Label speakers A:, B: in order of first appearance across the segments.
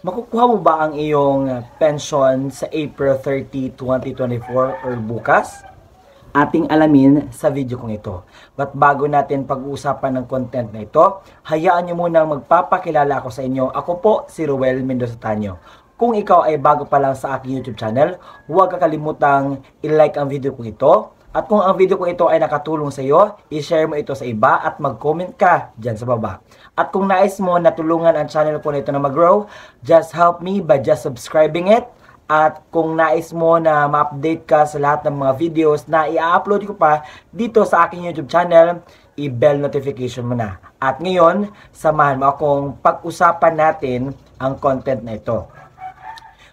A: Makukuha mo ba ang iyong pension sa April 30, 2024 or bukas? Ating alamin sa video kong ito. But bago natin pag-uusapan ng content na ito, hayaan nyo muna magpapakilala ako sa inyo. Ako po si Ruel Mendoza Tanyo. Kung ikaw ay bago pa lang sa aking YouTube channel, huwag kakalimutang i-like ang video kong ito. At kung ang video ko ito ay nakatulong sa iyo, i-share mo ito sa iba at mag-comment ka dyan sa baba. At kung nais mo na tulungan ang channel ko na ito na mag-grow, just help me by just subscribing it. At kung nais mo na ma-update ka sa lahat ng mga videos na i-upload ko pa dito sa aking YouTube channel, i-bell notification mo na. At ngayon, samahan mo akong pag-usapan natin ang content na ito.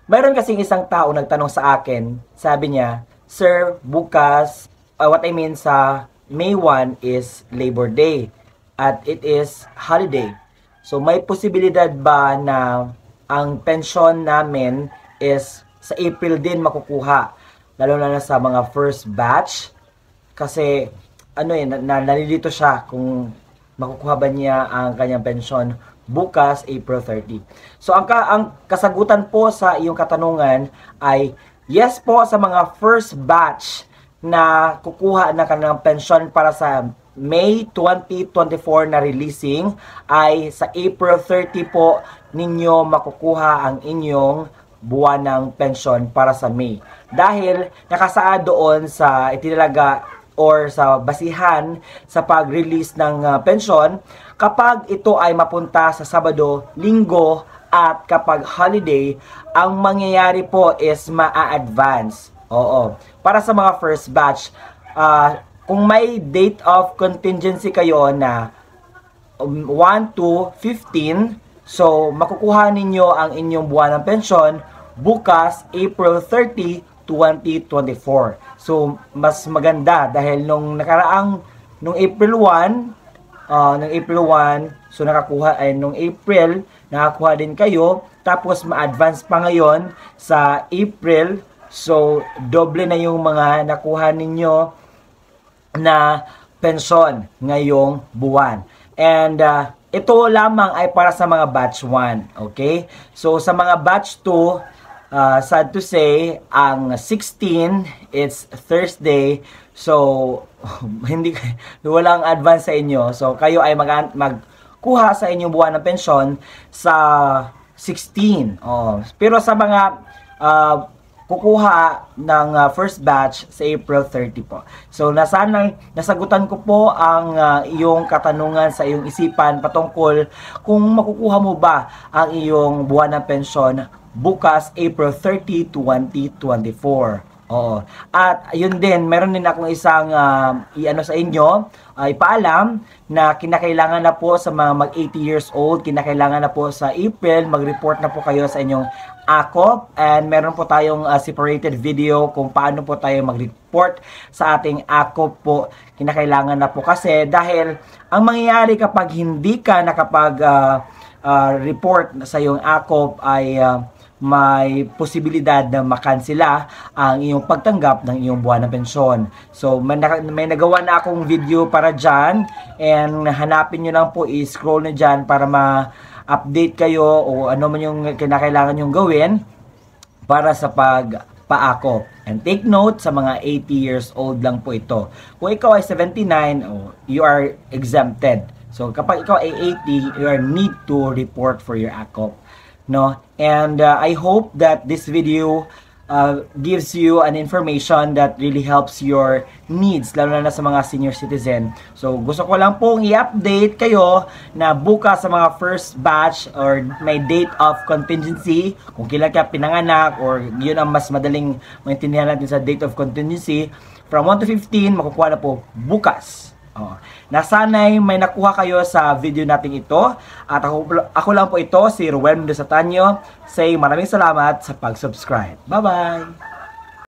A: Mayroon kasing isang tao nagtanong sa akin, sabi niya, Sir, bukas, what I mean sa May 1 is Labor Day at it is holiday. So may posibilidad ba na ang pensyon namin is sa April din makukuha, lalo na sa mga first batch? Kasi nalilito siya kung makukuha ba niya ang kanyang pensyon bukas, April 30. So ang kasagutan po sa iyong katanungan ay yes po sa mga first batch na kukuha ng kanilang pensyon para sa May 2024 na releasing ay sa April 30 po ninyo makukuha ang inyong buwan ng pensyon para sa May. Dahil nakasaad doon sa itinalaga or sa basihan sa pag-release ng pensyon kapag ito ay mapunta sa Sabado, Linggo, at kapag holiday, ang mangyayari po is ma-advance. Oo. Para sa mga first batch, kung may date of contingency kayo na 1 to 15, so makukuha ninyo ang inyong buwan ng pensyon bukas, April 30, 2024. So, mas maganda dahil nung April 1, so nung April, nakakuha din kayo, tapos ma-advance pa ngayon sa April, so doble na yung mga nakuha ninyo na pensyon ngayong buwan. And ito lamang ay para sa mga batch 1, okay? So sa mga batch 2, sad to say, ang 16, it's Thursday, so walang advance sa inyo. So kayo ay magkuha sa inyong buwan ng pensyon sa 16. Pero sa mga kukuha ng first batch sa April 30 po. So nasagutan ko po ang iyong katanungan sa iyong isipan patungkol kung makukuha mo ba ang iyong buwan ng pensyon bukas, April 30, 2024. Oo. At yun din, meron din akong isang sa inyo, ipaalam na kinakailangan na po sa mga mag 80 years old, kinakailangan na po sa April, mag-report na po kayo sa inyong AKOP. And meron po tayong separated video kung paano po tayo mag-report sa ating AKOP po. Kinakailangan na po kasi dahil ang mangyayari kapag hindi ka report sa iyong AKOP ay may posibilidad na makansela ang iyong pagtanggap ng iyong buwan ng pensyon. So may nagawa na akong video para dyan, and hanapin nyo lang po, i-scroll na dyan para ma-update kayo o ano man yung kinakailangan nyong gawin para sa pagpaakop. And take note, sa mga 80 years old lang po ito. Kung ikaw ay 79, you are exempted. So kapag ikaw ay 80, you need to report for your AKOP. No? And I hope that this video gives you an information that really helps your needs, lalo na sa mga senior citizen. So gusto ko lang pong i-update kayo na bukas sa mga first batch or may date of contingency, kung kailan ka pinanganak or yun ang mas madaling maintindihan natin sa date of contingency, from 1 to 15 makukuha na po bukas. Nasanay may nakuha kayo sa video natin ito. At ako lang po ito, si Ruel Mendoza Tanyo. Say maraming salamat sa pag-subscribe. Bye-bye!